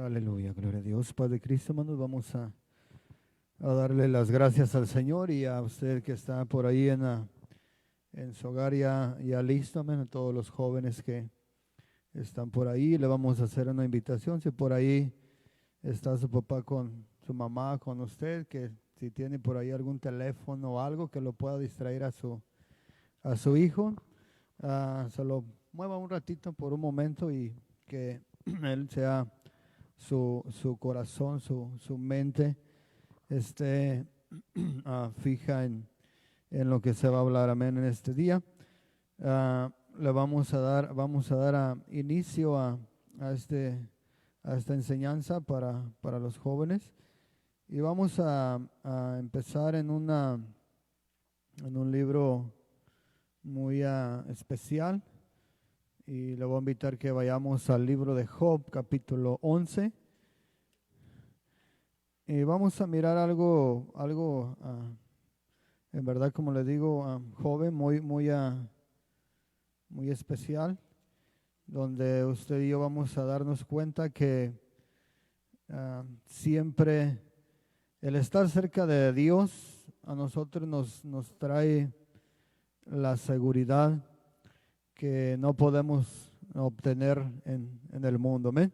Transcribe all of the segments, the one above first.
Aleluya, gloria a Dios. Padre Cristo, hermanos, vamos a darle las gracias al Señor y a usted que está por ahí en su hogar ya listo, amén. A todos los jóvenes que están por ahí, le vamos a hacer una invitación. Si por ahí está su papá con su mamá, con usted, que si tiene por ahí algún teléfono o algo que lo pueda distraer a su hijo, se lo mueva un ratito por un momento y que él sea su corazón, su mente esté fija en lo que se va a hablar, amén, en este día. Le vamos a dar inicio a esta enseñanza para los jóvenes y vamos a empezar en un libro muy especial. Y le voy a invitar que vayamos al libro de Job, capítulo 11. Y vamos a mirar algo en verdad, como le digo, joven, muy especial, donde usted y yo vamos a darnos cuenta que siempre el estar cerca de Dios a nosotros nos trae la seguridad que no podemos obtener en el mundo. Amén.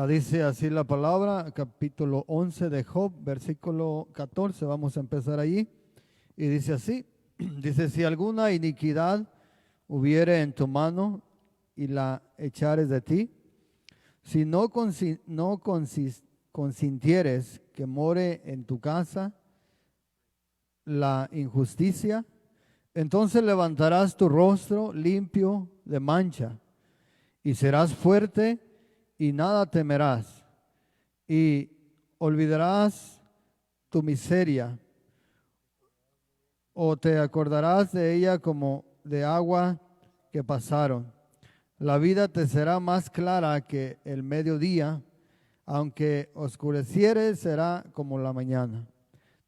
Dice así la palabra, capítulo 11 de Job, versículo 14. Vamos a empezar allí. Y dice así, dice: si alguna iniquidad hubiere en tu mano y la echares de ti, si no consintieres que more en tu casa la injusticia, entonces levantarás tu rostro limpio de mancha y serás fuerte y nada temerás y olvidarás tu miseria o te acordarás de ella como de agua que pasaron. La vida te será más clara que el mediodía, aunque oscureciere será como la mañana.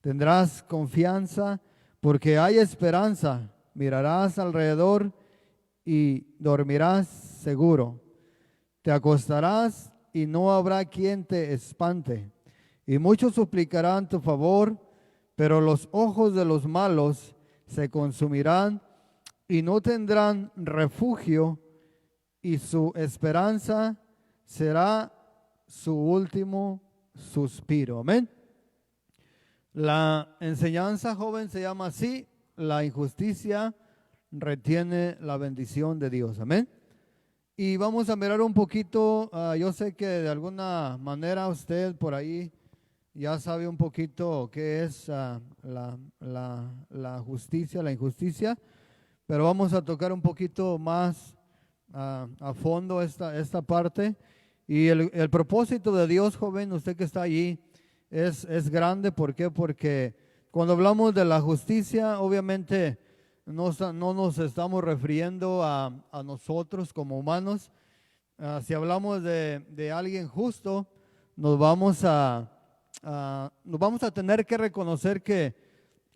Tendrás confianza porque hay esperanza, mirarás alrededor y dormirás seguro. Te acostarás y no habrá quien te espante. Y muchos suplicarán tu favor, pero los ojos de los malos se consumirán y no tendrán refugio, y su esperanza será su último suspiro. Amén. La enseñanza, joven, se llama así: la injusticia retiene la bendición de Dios. Amén. Y vamos a mirar un poquito, yo sé que de alguna manera usted por ahí ya sabe un poquito qué es la justicia, la injusticia, pero vamos a tocar un poquito más a fondo esta parte. Y el propósito de Dios, joven, usted que está allí, es grande. ¿Por qué? Porque cuando hablamos de la justicia, obviamente no nos estamos refiriendo a nosotros como humanos. Si hablamos de alguien justo, nos vamos a tener que reconocer que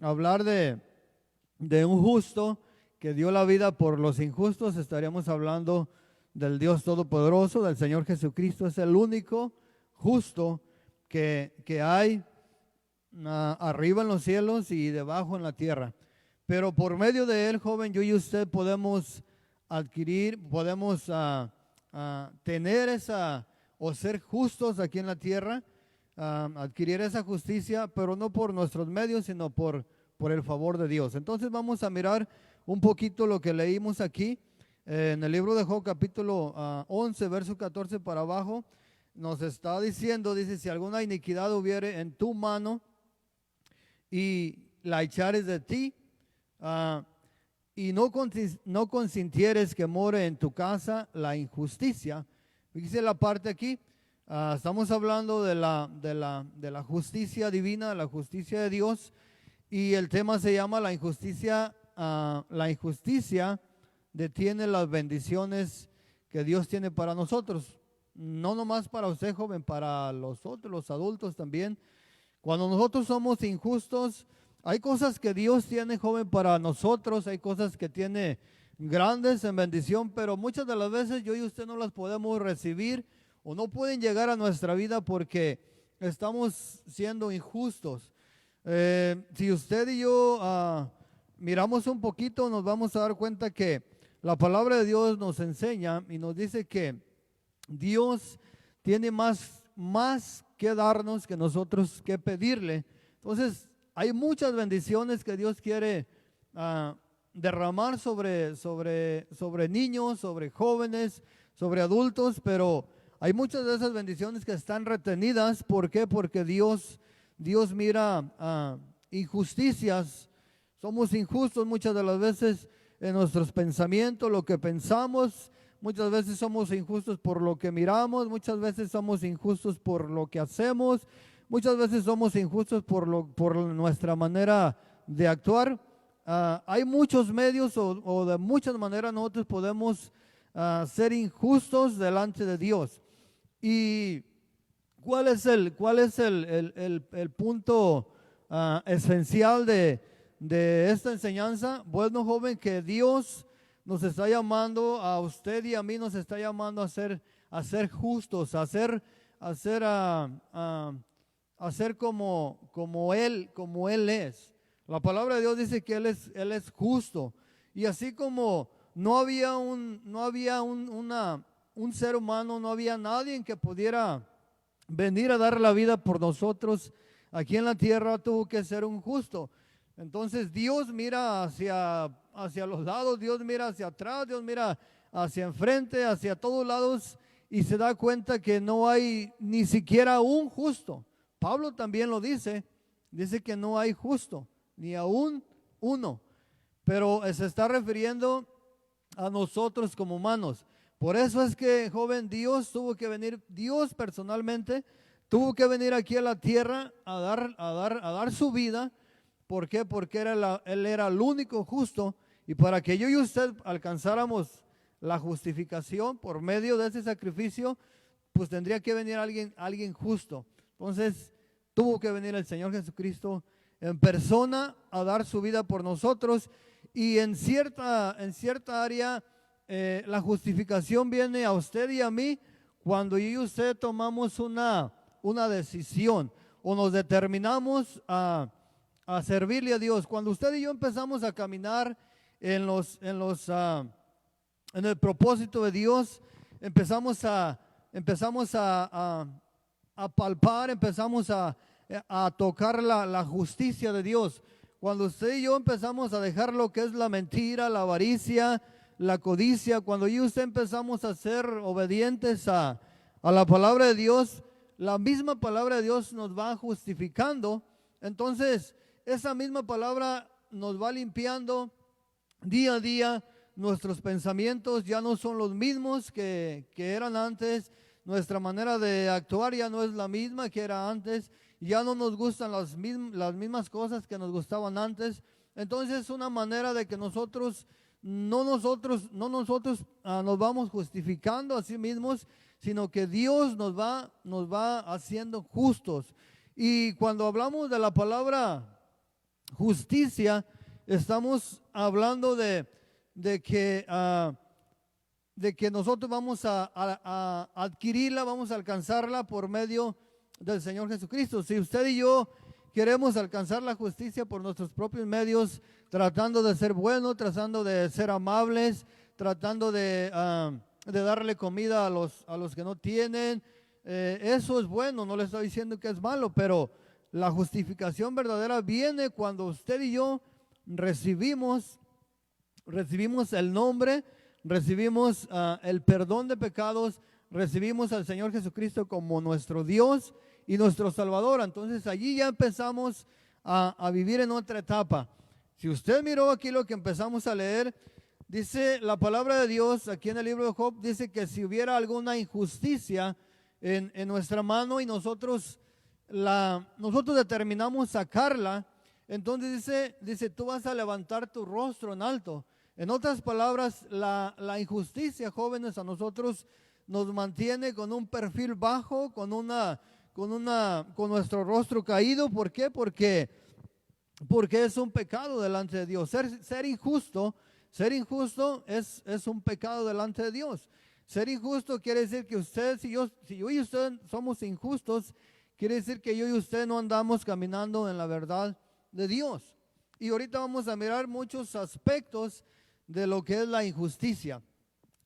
hablar de un justo que dio la vida por los injustos, estaríamos hablando del Dios Todopoderoso, del Señor Jesucristo. Es el único justo que hay arriba en los cielos y debajo en la tierra. Pero por medio de él, joven, yo y usted podemos adquirir, podemos tener o ser justos aquí en la tierra, adquirir esa justicia, pero no por nuestros medios, sino por el favor de Dios. Entonces vamos a mirar un poquito lo que leímos aquí en el libro de Job, capítulo 11, verso 14 para abajo. Nos está diciendo, dice: si alguna iniquidad hubiere en tu mano y la echares de ti, y no consintieres que more en tu casa la injusticia. Fíjese la parte aquí, estamos hablando de la justicia divina, la justicia de Dios, y el tema se llama la injusticia. La injusticia detiene las bendiciones que Dios tiene para nosotros. No nomás para usted, joven, para los otros, los adultos también. Cuando nosotros somos injustos, hay cosas que Dios tiene, joven, para nosotros. Hay cosas que tiene grandes en bendición, pero muchas de las veces yo y usted no las podemos recibir o no pueden llegar a nuestra vida porque estamos siendo injustos. Si usted y yo miramos un poquito, nos vamos a dar cuenta que la palabra de Dios nos enseña y nos dice que Dios tiene más que darnos que nosotros que pedirle. Entonces, hay muchas bendiciones que Dios quiere derramar sobre niños, sobre jóvenes, sobre adultos, pero hay muchas de esas bendiciones que están retenidas. ¿Por qué? Porque Dios mira injusticias. Somos injustos muchas de las veces en nuestros pensamientos, lo que pensamos. Muchas veces somos injustos por lo que miramos, muchas veces somos injustos por lo que hacemos, muchas veces somos injustos por nuestra manera de actuar. Hay muchos medios o de muchas maneras nosotros podemos ser injustos delante de Dios. ¿Y cuál es el punto esencial de esta enseñanza? Bueno, joven, que Dios nos está llamando a usted y a mí, nos está llamando a ser justos, a ser como Él es. La palabra de Dios dice que Él es justo. Y así como no había un ser humano, no había nadie que pudiera venir a dar la vida por nosotros aquí en la tierra, tuvo que ser un justo. Entonces Dios mira hacia los lados, Dios mira hacia atrás, Dios mira hacia enfrente, hacia todos lados, y se da cuenta que no hay ni siquiera un justo. Pablo también lo dice que no hay justo, ni aún uno, pero se está refiriendo a nosotros como humanos. Por eso es que, joven, Dios personalmente tuvo que venir aquí a la tierra a dar su vida. ¿Por qué? Porque Él era el único justo, y para que yo y usted alcanzáramos la justificación por medio de ese sacrificio, pues tendría que venir alguien justo. Entonces tuvo que venir el Señor Jesucristo en persona a dar su vida por nosotros, y en cierta área la justificación viene a usted y a mí cuando yo y usted tomamos una decisión o nos determinamos a servirle a Dios. Cuando usted y yo empezamos a caminar en el propósito de Dios, empezamos a palpar, empezamos a tocar la justicia de Dios. Cuando usted y yo empezamos a dejar lo que es la mentira, la avaricia, la codicia, cuando yo y usted empezamos a ser obedientes a la palabra de Dios, la misma palabra de Dios nos va justificando. Entonces esa misma palabra nos va limpiando día a día. Nuestros pensamientos ya no son los mismos que eran antes. Nuestra manera de actuar ya no es la misma que era antes. Ya no nos gustan las mismas cosas que nos gustaban antes. Entonces es una manera de que nosotros nos vamos justificando a sí mismos, sino que Dios nos va haciendo justos. Y cuando hablamos de la palabra justicia, estamos hablando de que nosotros vamos a adquirirla, vamos a alcanzarla por medio del Señor Jesucristo. Si usted y yo queremos alcanzar la justicia por nuestros propios medios, tratando de ser buenos, tratando de ser amables, tratando de darle comida a los que no tienen, eso es bueno, no le estoy diciendo que es malo, pero la justificación verdadera viene cuando usted y yo recibimos el nombre, recibimos el perdón de pecados, recibimos al Señor Jesucristo como nuestro Dios y nuestro Salvador. Entonces allí ya empezamos a vivir en otra etapa. Si usted miró aquí lo que empezamos a leer, dice la palabra de Dios aquí en el libro de Job, dice que si hubiera alguna injusticia en nuestra mano y nosotros determinamos sacarla, entonces dice tú vas a levantar tu rostro en alto. En otras palabras, la injusticia, jóvenes, a nosotros nos mantiene con un perfil bajo, con nuestro rostro caído. ¿Por qué? Porque es un pecado delante de Dios. Ser injusto es un pecado delante de Dios. Ser injusto quiere decir que usted, si yo y usted somos injustos, quiere decir que yo y usted no andamos caminando en la verdad de Dios. Y ahorita vamos a mirar muchos aspectos de lo que es la injusticia.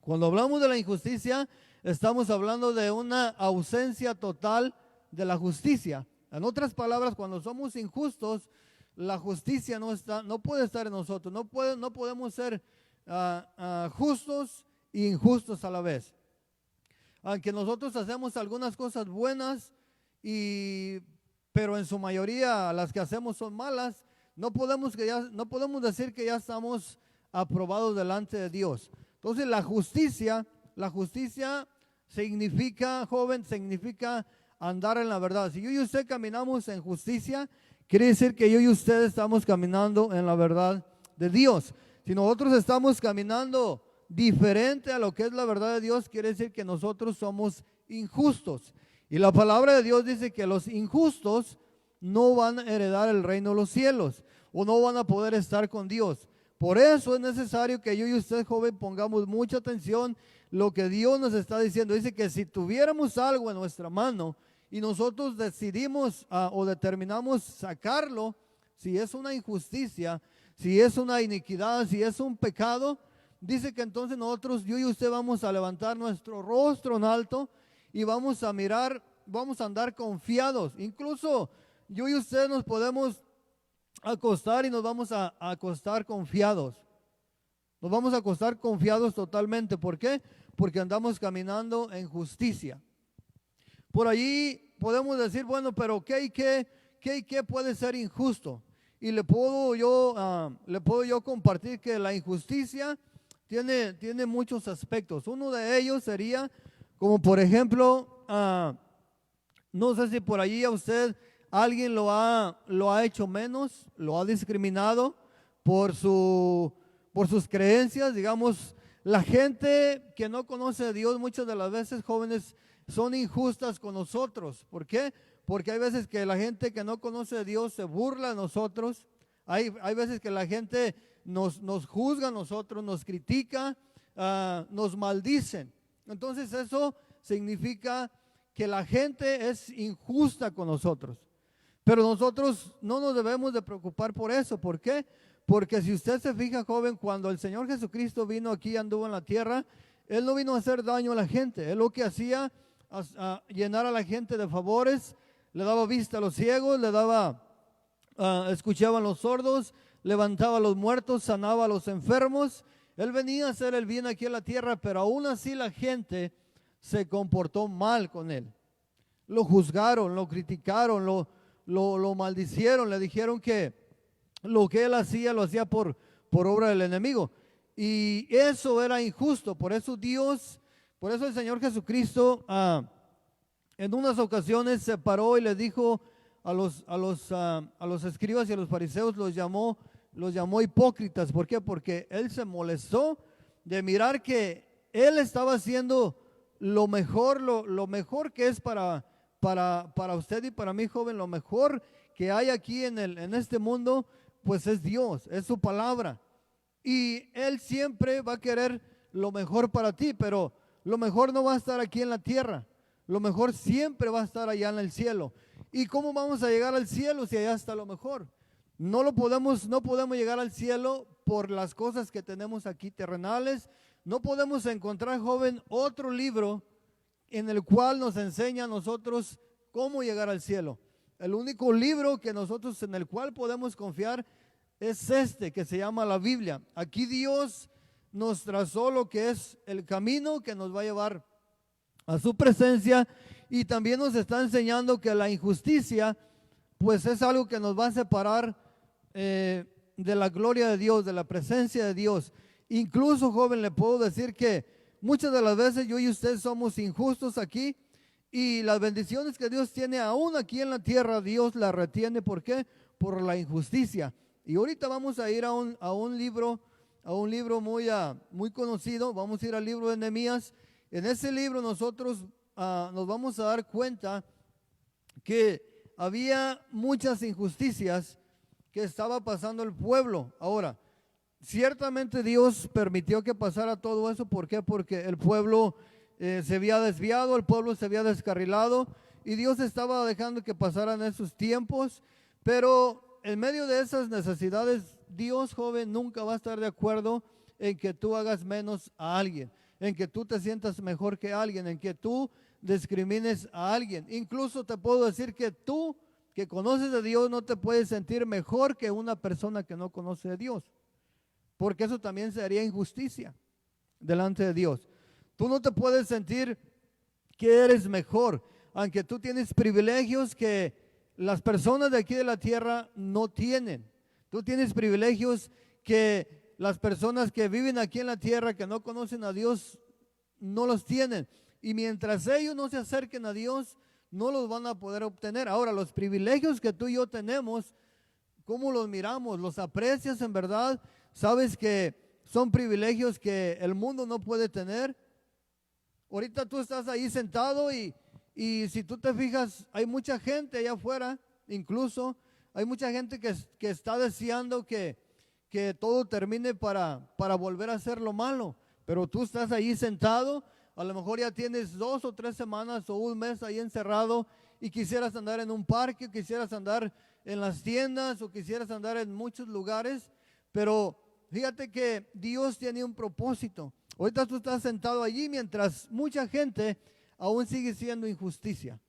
Cuando hablamos de la injusticia, estamos hablando de una ausencia total de la justicia. En otras palabras, cuando somos injustos, la justicia no puede estar en nosotros. No podemos ser justos e injustos a la vez. Aunque nosotros hacemos algunas cosas buenas, pero en su mayoría las que hacemos son malas, no podemos decir que ya estamos aprobados delante de Dios. Entonces la justicia significa, joven, significa andar en la verdad. Si yo y usted caminamos en justicia, quiere decir que yo y usted estamos caminando en la verdad de Dios. Si nosotros estamos caminando diferente a lo que es la verdad de Dios, quiere decir que nosotros somos injustos. Y la palabra de Dios dice que los injustos no van a heredar el reino de los cielos o no van a poder estar con Dios. Por eso es necesario que yo y usted, joven, pongamos mucha atención lo que Dios nos está diciendo. Dice que si tuviéramos algo en nuestra mano y nosotros decidimos o determinamos sacarlo, si es una injusticia, si es una iniquidad, si es un pecado, dice que entonces nosotros, yo y usted, vamos a levantar nuestro rostro en alto y vamos a mirar, vamos a andar confiados. Incluso yo y usted nos podemos acostar y nos vamos a acostar confiados. Nos vamos a acostar confiados totalmente. ¿Por qué? Porque andamos caminando en justicia. Por allí podemos decir, bueno, pero ¿qué puede ser injusto? Y le puedo yo compartir que la injusticia tiene muchos aspectos. Uno de ellos sería, como por ejemplo, no sé si por allí a usted alguien lo ha hecho menos, lo ha discriminado por sus creencias. Digamos, la gente que no conoce a Dios muchas de las veces, jóvenes, son injustas con nosotros. ¿Por qué? Porque hay veces que la gente que no conoce a Dios se burla de nosotros. Hay veces que la gente nos juzga a nosotros, nos critica, nos maldicen. Entonces eso significa que la gente es injusta con nosotros. Pero nosotros no nos debemos de preocupar por eso. ¿Por qué? Porque si usted se fija, joven, cuando el Señor Jesucristo vino aquí, anduvo en la tierra, Él no vino a hacer daño a la gente. Él lo que hacía, llenar a la gente de favores, le daba vista a los ciegos, escuchaba a los sordos, levantaba a los muertos, sanaba a los enfermos. Él venía a hacer el bien aquí en la tierra, pero aún así la gente se comportó mal con Él. Lo juzgaron, lo criticaron, lo maldicieron, le dijeron que lo que Él hacía lo hacía por obra del enemigo. Y eso era injusto. Por eso el Señor Jesucristo en unas ocasiones se paró y le dijo a los escribas y a los fariseos, los llamó hipócritas. ¿Por qué? Porque Él se molestó de mirar que Él estaba haciendo lo mejor que es para usted y para mí, joven. Lo mejor que hay aquí en este mundo, pues es Dios, es su palabra. Y Él siempre va a querer lo mejor para ti, pero lo mejor no va a estar aquí en la tierra. Lo mejor siempre va a estar allá en el cielo. ¿Y cómo vamos a llegar al cielo si allá está lo mejor? No podemos llegar al cielo por las cosas que tenemos aquí terrenales. No podemos encontrar, joven, otro libro en el cual nos enseña a nosotros cómo llegar al cielo. El único libro en el cual podemos confiar es este, que se llama la Biblia. Aquí Dios nos trazó lo que es el camino que nos va a llevar a su presencia, y también nos está enseñando que la injusticia pues es algo que nos va a separar de la gloria de Dios, de la presencia de Dios. Incluso, joven, le puedo decir que muchas de las veces yo y usted somos injustos aquí, y las bendiciones que Dios tiene aún aquí en la tierra, Dios las retiene. ¿Por qué? Por la injusticia. Y ahorita vamos a ir a un libro muy conocido. Vamos a ir al libro de Nehemías. En ese libro nosotros nos vamos a dar cuenta que había muchas injusticias que estaba pasando el pueblo. Ahora, ciertamente Dios permitió que pasara todo eso. ¿Por qué? Porque el pueblo se había desviado, el pueblo se había descarrilado y Dios estaba dejando que pasaran esos tiempos. Pero en medio de esas necesidades, Dios, joven, nunca va a estar de acuerdo en que tú hagas menos a alguien, en que tú te sientas mejor que alguien, en que tú discrimines a alguien. Incluso te puedo decir que tú, que conoces de Dios, no te puedes sentir mejor que una persona que no conoce de Dios, porque eso también sería injusticia delante de Dios. Tú no te puedes sentir que eres mejor, aunque tú tienes privilegios que las personas de aquí de la tierra no tienen. Tú tienes privilegios que las personas que viven aquí en la tierra, que no conocen a Dios, no los tienen. Y mientras ellos no se acerquen a Dios, no los van a poder obtener. Ahora, los privilegios que tú y yo tenemos, ¿cómo los miramos? ¿Los aprecias en verdad? ¿Sabes que son privilegios que el mundo no puede tener? Ahorita tú estás ahí sentado y si tú te fijas, hay mucha gente allá afuera, incluso hay mucha gente que está deseando que todo termine para volver a hacer lo malo. Pero tú estás ahí sentado, a lo mejor ya tienes 2 o 3 semanas o un mes ahí encerrado y quisieras andar en un parque, quisieras andar en las tiendas o quisieras andar en muchos lugares. Pero fíjate que Dios tiene un propósito. Ahorita tú estás sentado allí mientras mucha gente aún sigue siendo injusticia.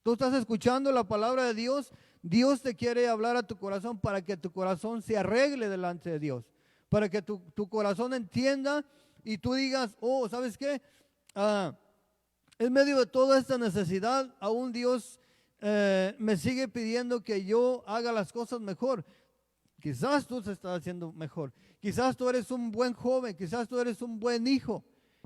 Tú estás escuchando la palabra de Dios. Dios te quiere hablar a tu corazón para que tu corazón se arregle delante de Dios, para que tu corazón entienda y tú digas, oh, ¿sabes qué? En medio de toda esta necesidad, aún Dios me sigue pidiendo que yo haga las cosas mejor. Quizás tú se estás haciendo mejor. Quizás tú eres un buen joven, quizás tú eres un buen hijo.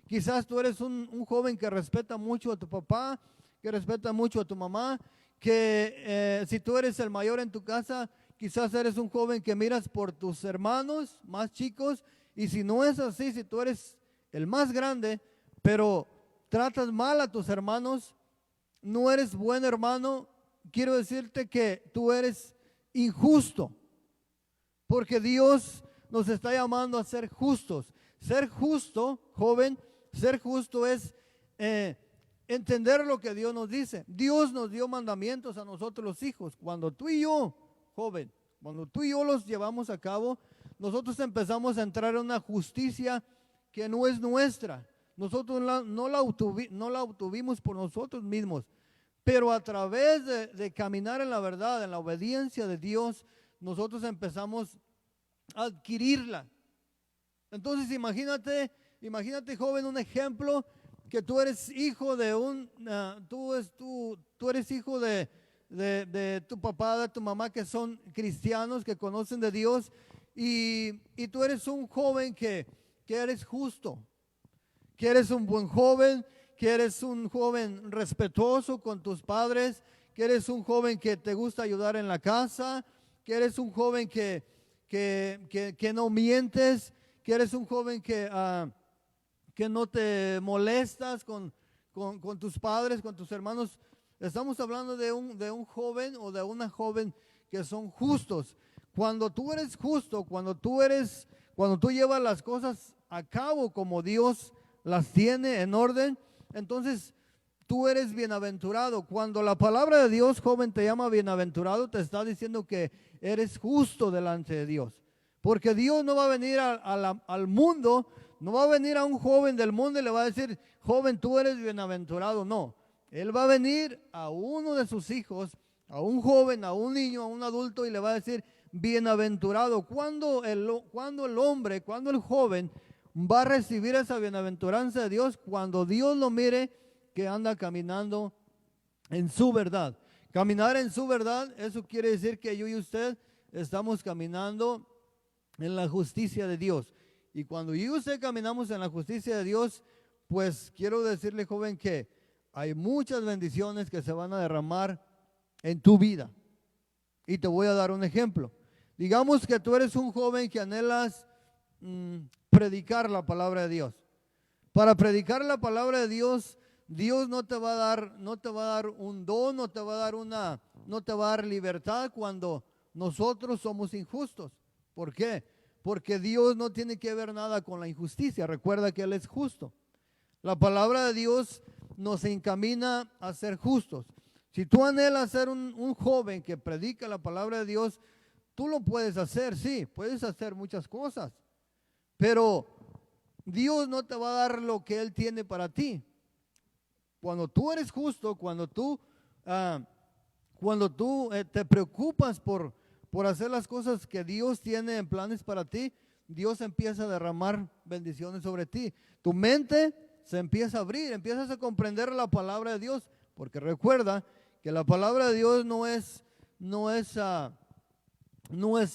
Quizás tú eres un joven que respeta mucho a tu papá, que respeta mucho a tu mamá, que si tú eres el mayor en tu casa, quizás eres un joven que miras por tus hermanos más chicos, y si no es así, si tú eres el más grande, pero tratas mal a tus hermanos, no eres buen hermano, quiero decirte que tú eres injusto, porque Dios nos está llamando a ser justos. Ser justo, joven, ser justo es entender lo que Dios nos dice. Dios nos dio mandamientos a nosotros los hijos. Cuando tú y yo, joven, cuando tú y yo los llevamos a cabo, nosotros empezamos a entrar en una justicia que no es nuestra. Nosotros no la obtuvimos por nosotros mismos, pero a través de caminar en la verdad, en la obediencia de Dios, nosotros empezamos a adquirirla. Entonces imagínate, joven, un ejemplo, que tú eres hijo de tú eres hijo de tu papá, de tu mamá, que son cristianos, que conocen de Dios, y tú eres un joven que eres justo, que eres un buen joven, que eres un joven respetuoso con tus padres, que eres un joven que te gusta ayudar en la casa, que eres un joven que no mientes, que eres un joven que no te molestas con tus padres, con tus hermanos. Estamos hablando de un joven o de una joven que son justos. Cuando tú eres justo, cuando tú llevas las cosas a cabo como Dios las tiene en orden, entonces tú eres bienaventurado. Cuando la palabra de Dios, joven, te llama bienaventurado, te está diciendo que eres justo delante de Dios. Porque Dios no va a venir al mundo, no va a venir a un joven del mundo y le va a decir, joven, tú eres bienaventurado. No, Él va a venir a uno de sus hijos, a un joven, a un niño, a un adulto, y le va a decir, bienaventurado. Cuando el joven va a recibir esa bienaventuranza de Dios, cuando Dios lo mire que anda caminando en su verdad. Caminar en su verdad, eso quiere decir que yo y usted estamos caminando en la justicia de Dios. Y cuando yo y usted caminamos en la justicia de Dios, pues quiero decirle, joven, que hay muchas bendiciones que se van a derramar en tu vida. Y te voy a dar un ejemplo. Digamos que tú eres un joven que anhelas predicar la palabra de Dios. Para predicar la palabra de Dios, Dios no te va a dar un don, no te va a dar libertad cuando nosotros somos injustos. ¿Por qué? porque Dios no tiene que ver nada con la injusticia. Recuerda que Él es justo. La palabra de Dios nos encamina a ser justos. Si tú anhelas ser un joven que predica la palabra de Dios, tú lo puedes hacer, sí, puedes hacer muchas cosas, pero Dios no te va a dar lo que Él tiene para ti. Cuando tú eres justo, cuando tú te preocupas por hacer las cosas que Dios tiene en planes para ti, Dios empieza a derramar bendiciones sobre ti. Tu mente se empieza a abrir, empiezas a comprender la palabra de Dios, porque recuerda que la palabra de Dios no es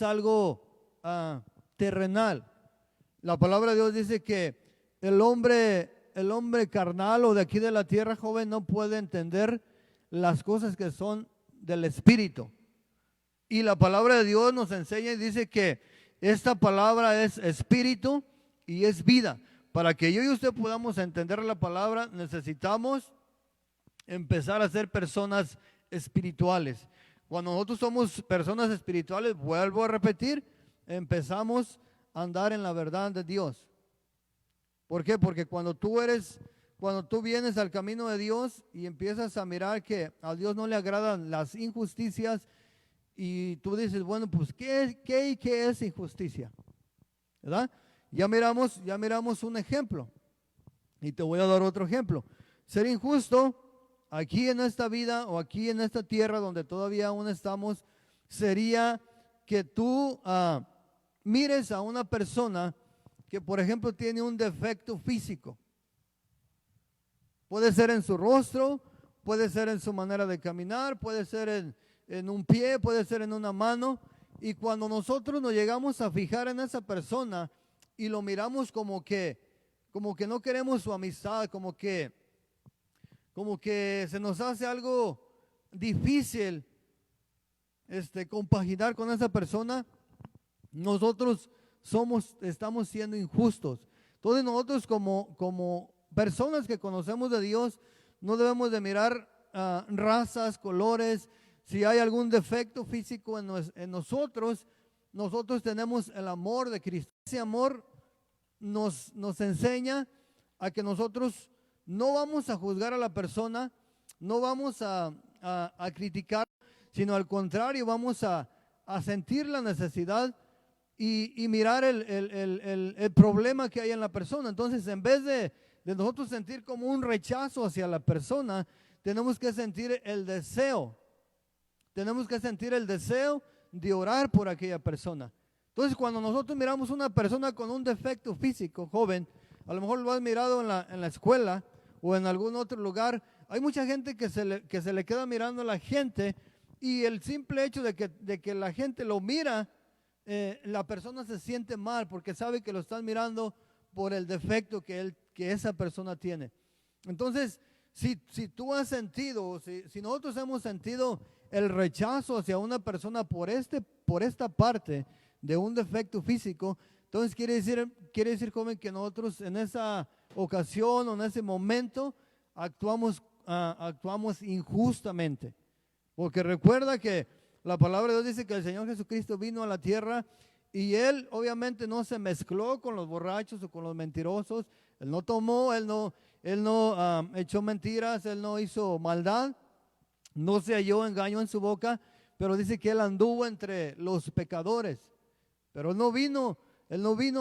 algo terrenal. La palabra de Dios dice que el hombre carnal o de aquí de la tierra, joven, no puede entender las cosas que son del Espíritu. Y la palabra de Dios nos enseña y dice que esta palabra es espíritu y es vida. Para que yo y usted podamos entender la palabra, necesitamos empezar a ser personas espirituales. Cuando nosotros somos personas espirituales, vuelvo a repetir, empezamos a andar en la verdad de Dios. ¿Por qué? Porque cuando tú vienes al camino de Dios y empiezas a mirar que a Dios no le agradan las injusticias y tú dices, bueno, pues ¿qué es injusticia? ¿Verdad? Ya miramos un ejemplo y te voy a dar otro ejemplo. Ser injusto aquí en esta vida o aquí en esta tierra donde todavía aún estamos, sería que tú mires a una persona que, por ejemplo, tiene un defecto físico. Puede ser en su rostro, puede ser en su manera de caminar, puede ser en un pie, puede ser en una mano. Y cuando nosotros nos llegamos a fijar en esa persona y lo miramos como que no queremos su amistad, como que se nos hace algo difícil compaginar con esa persona, nosotros estamos siendo injustos. Entonces nosotros como personas que conocemos de Dios, no debemos de mirar razas, colores, si hay algún defecto físico en nosotros tenemos el amor de Cristo. Ese amor nos enseña a que nosotros no vamos a juzgar a la persona, no vamos a criticar, sino al contrario, vamos a sentir la necesidad y mirar el problema que hay en la persona. Entonces, en vez de nosotros sentir como un rechazo hacia la persona, tenemos que sentir el deseo. Tenemos que sentir el deseo de orar por aquella persona. Entonces, cuando nosotros miramos una persona con un defecto físico, joven, a lo mejor lo has mirado en la escuela o en algún otro lugar, hay mucha gente que se le queda mirando a la gente y el simple hecho de que la gente lo mira, la persona se siente mal porque sabe que lo están mirando por el defecto que esa persona tiene. Entonces, si tú has sentido, si nosotros hemos sentido el rechazo hacia una persona por esta parte de un defecto físico, entonces quiere decir, joven, que nosotros en esa ocasión o en ese momento actuamos injustamente. Porque recuerda que la palabra de Dios dice que el Señor Jesucristo vino a la tierra y Él obviamente no se mezcló con los borrachos o con los mentirosos. Él no tomó, Él no echó mentiras, Él no hizo maldad, no se halló engaño en su boca, pero dice que Él anduvo entre los pecadores. Pero Él no vino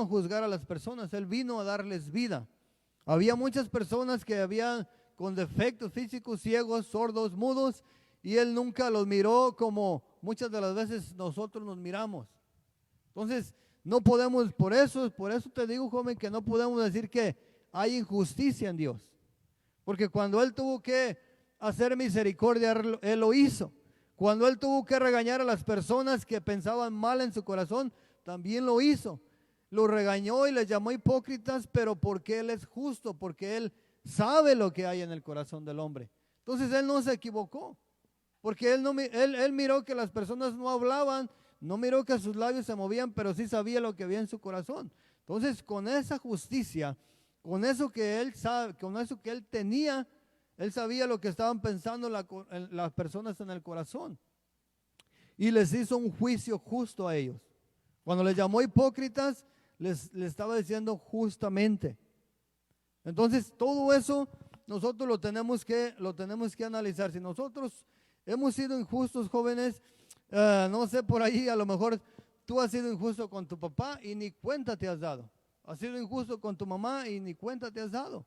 a juzgar a las personas, Él vino a darles vida. Había muchas personas que habían con defectos físicos, ciegos, sordos, mudos, y Él nunca los miró como muchas de las veces nosotros nos miramos. Entonces, no podemos, por eso te digo, joven, que no podemos decir que hay injusticia en Dios. Porque cuando Él tuvo que hacer misericordia, Él lo hizo. Cuando Él tuvo que regañar a las personas que pensaban mal en su corazón, también lo hizo. Lo regañó y les llamó hipócritas, pero porque Él es justo, porque Él sabe lo que hay en el corazón del hombre. Entonces Él no se equivocó, porque Él miró que las personas no hablaban, no miró que sus labios se movían, pero sí sabía lo que había en su corazón. Entonces, con esa justicia, con eso que Él sabe, con eso que Él tenía, Él sabía lo que estaban pensando las personas en el corazón. Y les hizo un juicio justo a ellos. Cuando les llamó hipócritas, les estaba diciendo justamente. Entonces, todo eso nosotros lo tenemos que analizar. Si nosotros hemos sido injustos, jóvenes, no sé, por ahí a lo mejor tú has sido injusto con tu papá y ni cuenta te has dado. Has sido injusto con tu mamá y ni cuenta te has dado.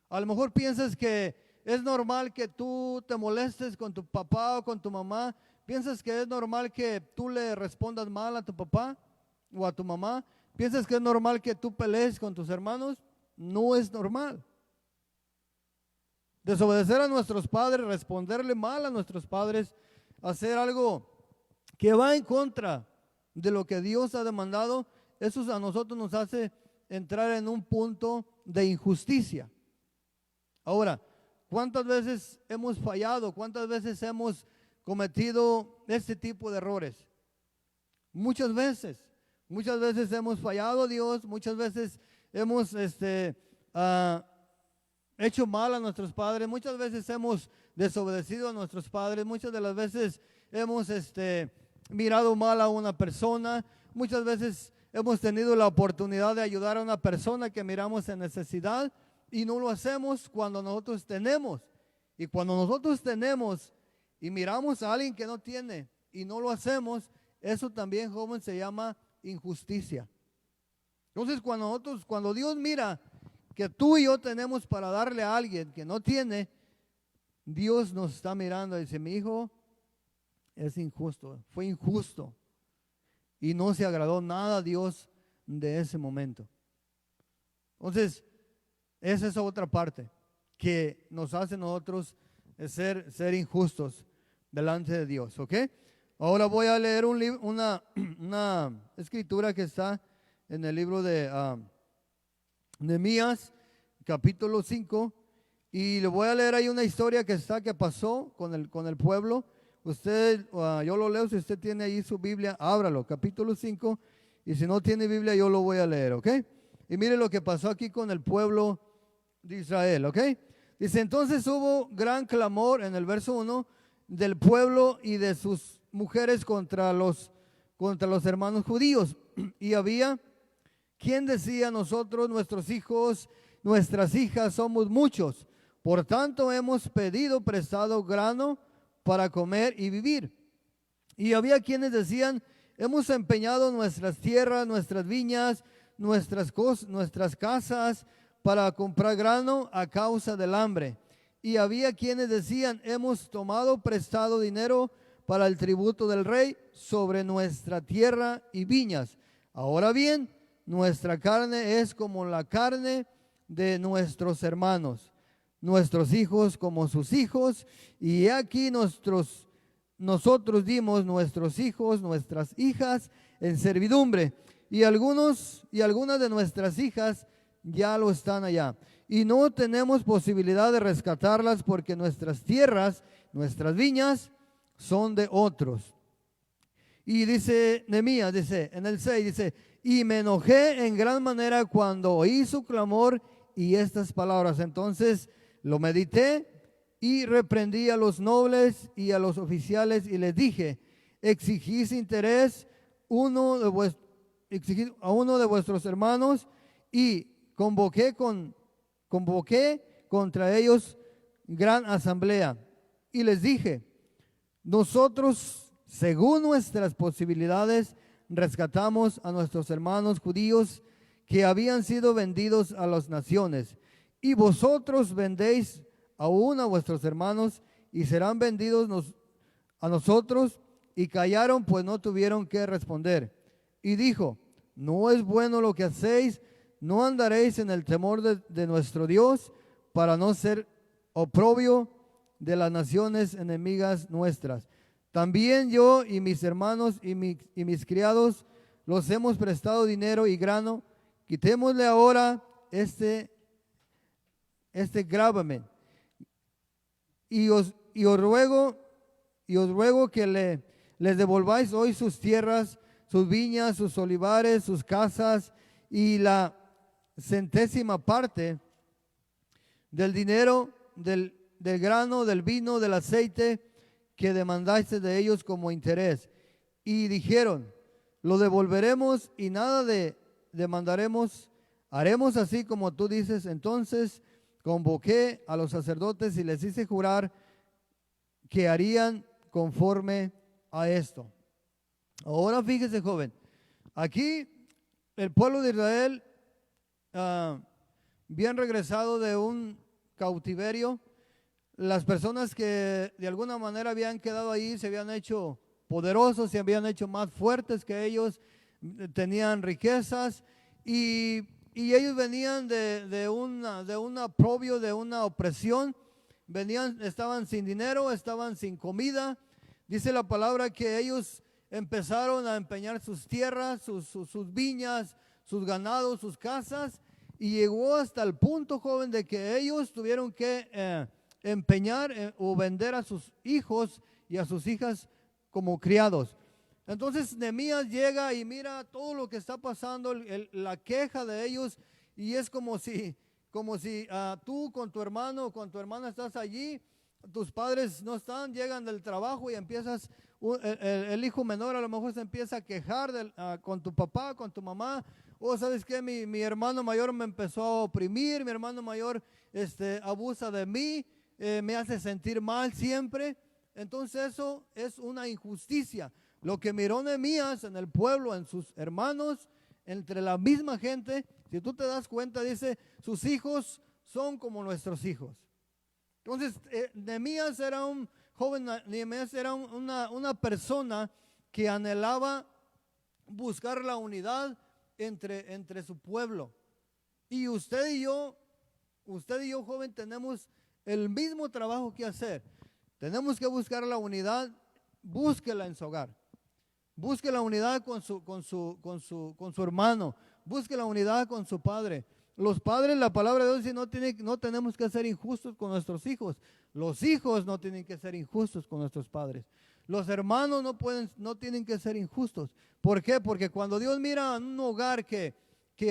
A lo mejor piensas que es normal que tú te molestes con tu papá o con tu mamá. Piensas que es normal que tú le respondas mal a tu papá o a tu mamá. Piensas que es normal que tú pelees con tus hermanos. No es normal. Desobedecer a nuestros padres, responderle mal a nuestros padres, hacer algo que va en contra de lo que Dios ha demandado, eso a nosotros nos hace entrar en un punto de injusticia. Ahora, ¿cuántas veces hemos fallado? ¿Cuántas veces hemos cometido este tipo de errores? Muchas veces hemos fallado a Dios, muchas veces hemos hecho mal a nuestros padres, muchas veces hemos desobedecido a nuestros padres, muchas de las veces hemos mirado mal a una persona, muchas veces hemos tenido la oportunidad de ayudar a una persona que miramos en necesidad y no lo hacemos cuando nosotros tenemos. Y cuando nosotros tenemos y miramos a alguien que no tiene y no lo hacemos, eso también, joven, se llama injusticia. Entonces, cuando Dios mira que tú y yo tenemos para darle a alguien que no tiene, Dios nos está mirando y dice, mi hijo es injusto, fue injusto. Y no se agradó nada a Dios de ese momento. Entonces, esa es otra parte que nos hace nosotros ser injustos delante de Dios, ¿ok? Ahora voy a leer una escritura que está en el libro de Nehemías, capítulo 5, y le voy a leer ahí una historia que pasó con el pueblo. Usted, yo lo leo, si usted tiene ahí su Biblia, ábralo, capítulo 5, y si no tiene Biblia, yo lo voy a leer, ¿ok? Y mire lo que pasó aquí con el pueblo de Israel, ¿ok? Dice, entonces hubo gran clamor en el verso 1 del pueblo y de sus mujeres contra los hermanos judíos. Y había quien decía, nosotros, nuestros hijos, nuestras hijas, somos muchos. Por tanto, hemos pedido prestado grano para comer y vivir. Y había quienes decían, hemos empeñado nuestras tierras, nuestras viñas, nuestras casas para comprar grano a causa del hambre. Y había quienes decían, hemos tomado prestado dinero para el tributo del rey sobre nuestra tierra y viñas. Ahora bien, nuestra carne es como la carne de nuestros hermanos, nuestros hijos como sus hijos, y aquí nosotros dimos nuestros hijos, nuestras hijas en servidumbre, y algunas de nuestras hijas ya lo están allá, y no tenemos posibilidad de rescatarlas porque nuestras tierras, nuestras viñas son de otros. Y dice Nehemías, dice en el 6, dice, y me enojé en gran manera cuando oí su clamor y estas palabras. Entonces lo medité y reprendí a los nobles y a los oficiales y les dije, exigís interés a uno de vuestros hermanos, y convoqué contra ellos gran asamblea y les dije, nosotros según nuestras posibilidades rescatamos a nuestros hermanos judíos que habían sido vendidos a las naciones, y vosotros vendéis aún a vuestros hermanos y serán vendidos a nosotros. Y callaron, pues no tuvieron que responder. Y dijo, no es bueno lo que hacéis, no andaréis en el temor de nuestro Dios, para no ser oprobio de las naciones enemigas nuestras. También yo y mis hermanos y mis criados los hemos prestado dinero y grano. Quitémosle ahora este gravamen. Y os ruego que les devolváis hoy sus tierras, sus viñas, sus olivares, sus casas, y la centésima parte del dinero, del grano, del vino, del aceite que demandaste de ellos como interés. Y dijeron, lo devolveremos y nada de demandaremos. Haremos así como tú dices. Entonces convoqué a los sacerdotes y les hice jurar que harían conforme a esto. Ahora fíjese, joven, aquí el pueblo de Israel, bien regresado de un cautiverio, las personas que de alguna manera habían quedado ahí se habían hecho poderosos, se habían hecho más fuertes que ellos, tenían riquezas y ellos venían de un aprobio, de una opresión, estaban sin dinero, estaban sin comida. Dice la palabra que ellos empezaron a empeñar sus tierras, sus viñas, sus ganados, sus casas, y llegó hasta el punto, joven, de que ellos tuvieron que empeñar o vender a sus hijos y a sus hijas como criados. Entonces Nehemías llega y mira todo lo que está pasando, la queja de ellos, y es como si tú con tu hermano o con tu hermana estás allí, tus padres no están, llegan del trabajo y empiezas, el hijo menor a lo mejor se empieza a quejar con tu papá, con tu mamá. ¿Sabes qué? Mi hermano mayor me empezó a oprimir, mi hermano mayor abusa de mí, me hace sentir mal siempre. Entonces eso es una injusticia. Lo que miró Nehemías en el pueblo, en sus hermanos, entre la misma gente, si tú te das cuenta, dice, sus hijos son como nuestros hijos. Entonces, Nehemías era un joven, Nehemías era una persona que anhelaba buscar la unidad entre su pueblo. Y usted y yo, joven, tenemos el mismo trabajo que hacer. Tenemos que buscar la unidad, búsquela en su hogar. Busque la unidad con su hermano, busque la unidad con su padre. Los padres, la palabra de Dios dice, no tenemos que ser injustos con nuestros hijos. Los hijos no tienen que ser injustos con nuestros padres. Los hermanos no tienen que ser injustos. ¿Por qué? Porque cuando Dios mira en un hogar que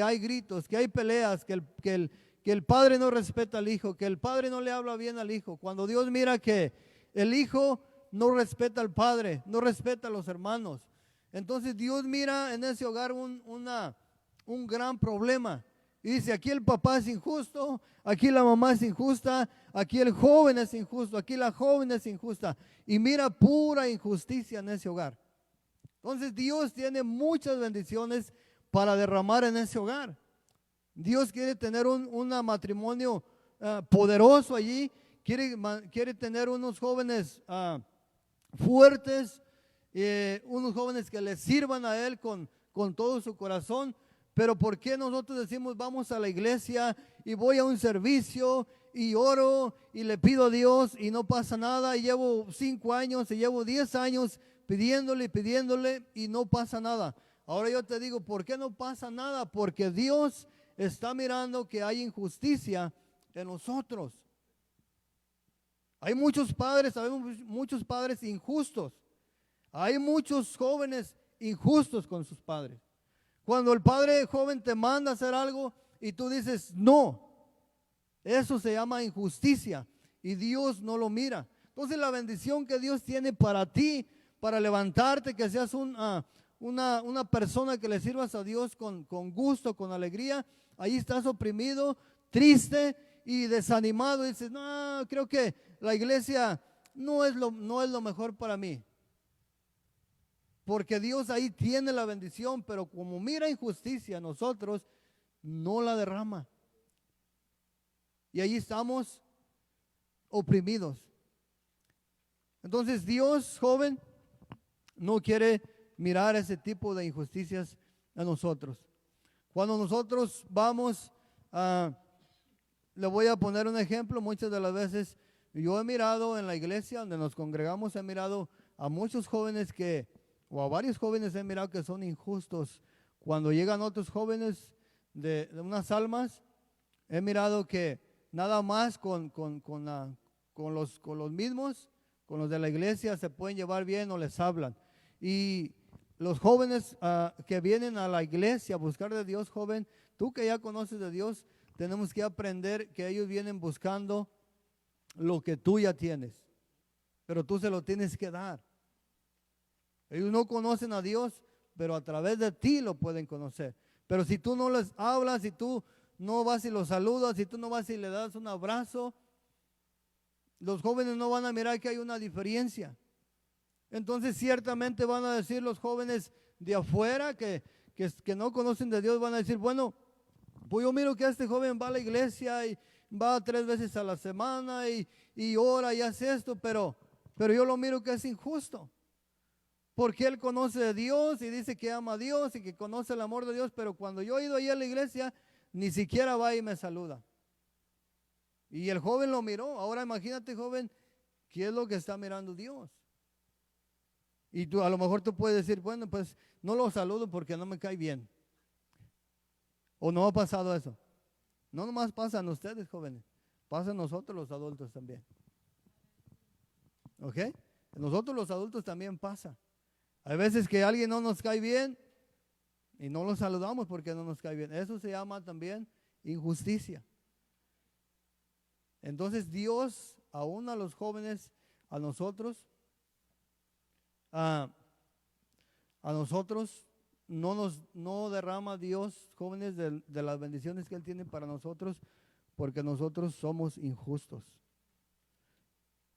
hay gritos, que hay peleas, que el padre no respeta al hijo, que el padre no le habla bien al hijo, cuando Dios mira que el hijo no respeta al padre, no respeta a los hermanos, entonces Dios mira en ese hogar un gran problema. Y dice, aquí el papá es injusto, aquí la mamá es injusta, aquí el joven es injusto, aquí la joven es injusta. Y mira pura injusticia en ese hogar. Entonces Dios tiene muchas bendiciones para derramar en ese hogar. Dios quiere tener un matrimonio poderoso allí, quiere tener unos jóvenes fuertes, unos jóvenes que le sirvan a Él con todo su corazón. Pero ¿por qué nosotros decimos vamos a la iglesia y voy a un servicio y oro y le pido a Dios y no pasa nada? Y llevo 5 años y llevo 10 años pidiéndole y no pasa nada. Ahora yo te digo, ¿por qué no pasa nada? Porque Dios está mirando que hay injusticia en nosotros. Hay muchos padres, sabemos muchos padres injustos. Hay muchos jóvenes injustos con sus padres. Cuando el padre joven te manda a hacer algo y tú dices no, eso se llama injusticia y Dios no lo mira. Entonces la bendición que Dios tiene para ti, para levantarte, que seas una persona que le sirvas a Dios con gusto, con alegría. Ahí estás oprimido, triste y desanimado. Y dices, no, creo que la iglesia no es lo mejor para mí. Porque Dios ahí tiene la bendición, pero como mira injusticia, nosotros no la derrama. Y ahí estamos oprimidos. Entonces Dios, joven, no quiere mirar ese tipo de injusticias a nosotros. Cuando nosotros vamos le voy a poner un ejemplo, muchas de las veces yo he mirado en la iglesia donde nos congregamos, he mirado a muchos jóvenes o a varios jóvenes he mirado que son injustos. Cuando llegan otros jóvenes de unas almas, he mirado que nada más con los mismos, con los de la iglesia se pueden llevar bien o les hablan. Y los jóvenes que vienen a la iglesia a buscar de Dios, joven, tú que ya conoces de Dios, tenemos que aprender que ellos vienen buscando lo que tú ya tienes, pero tú se lo tienes que dar. Ellos no conocen a Dios, pero a través de ti lo pueden conocer. Pero si tú no les hablas, si tú no vas y los saludas, si tú no vas y le das un abrazo, los jóvenes no van a mirar que hay una diferencia. Entonces ciertamente van a decir los jóvenes de afuera que no conocen de Dios, van a decir, bueno, pues yo miro que este joven va a la iglesia y va 3 veces a la semana y ora y hace esto, pero yo lo miro que es injusto. Porque él conoce de Dios y dice que ama a Dios y que conoce el amor de Dios, pero cuando yo he ido ahí a la iglesia, ni siquiera va y me saluda. Y el joven lo miró. Ahora imagínate, joven, ¿qué es lo que está mirando Dios? Y tú, a lo mejor tú puedes decir, bueno, pues no lo saludo porque no me cae bien. ¿O no ha pasado eso? No nomás pasan ustedes, jóvenes, pasan nosotros los adultos también. ¿Ok? Nosotros los adultos también pasa. Hay veces que alguien no nos cae bien y no lo saludamos porque no nos cae bien. Eso se llama también injusticia. Entonces Dios, aún a los jóvenes, a nosotros no derrama Dios, jóvenes, de las bendiciones que Él tiene para nosotros, porque nosotros somos injustos.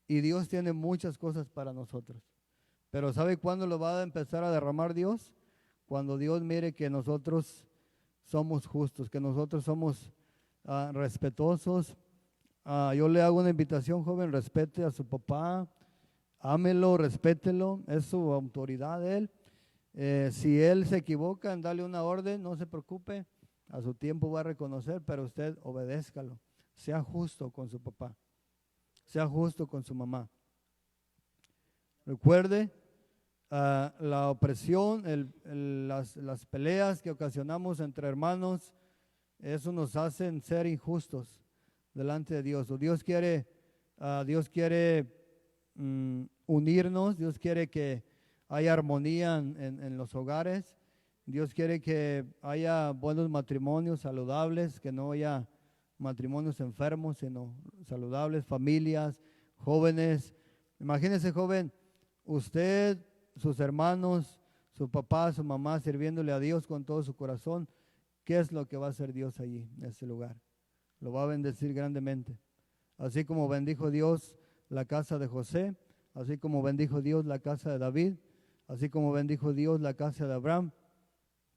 Y Dios tiene muchas cosas para nosotros. Pero ¿sabe cuándo lo va a empezar a derramar Dios? Cuando Dios mire que nosotros somos justos, que nosotros somos respetuosos. Yo le hago una invitación, joven, respete a su papá, ámelo, respételo, es su autoridad él. Si él se equivoca en darle una orden, no se preocupe, a su tiempo va a reconocer, pero usted obedézcalo. Sea justo con su papá, sea justo con su mamá. Recuerde la opresión, las peleas que ocasionamos entre hermanos, eso nos hace ser injustos delante de Dios. O Dios quiere unirnos, Dios quiere que haya armonía en los hogares, Dios quiere que haya buenos matrimonios saludables, que no haya matrimonios enfermos, sino saludables, familias, jóvenes. Imagínese, joven, usted, sus hermanos, su papá, su mamá, sirviéndole a Dios con todo su corazón. ¿Qué es lo que va a hacer Dios allí, en ese lugar? Lo va a bendecir grandemente. Así como bendijo Dios la casa de José, así como bendijo Dios la casa de David, así como bendijo Dios la casa de Abraham.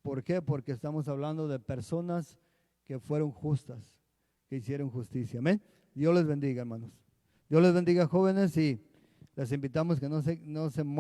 ¿Por qué? Porque estamos hablando de personas que fueron justas, que hicieron justicia. Amén. Dios les bendiga, hermanos. Dios les bendiga, jóvenes, y les invitamos que no se muevan.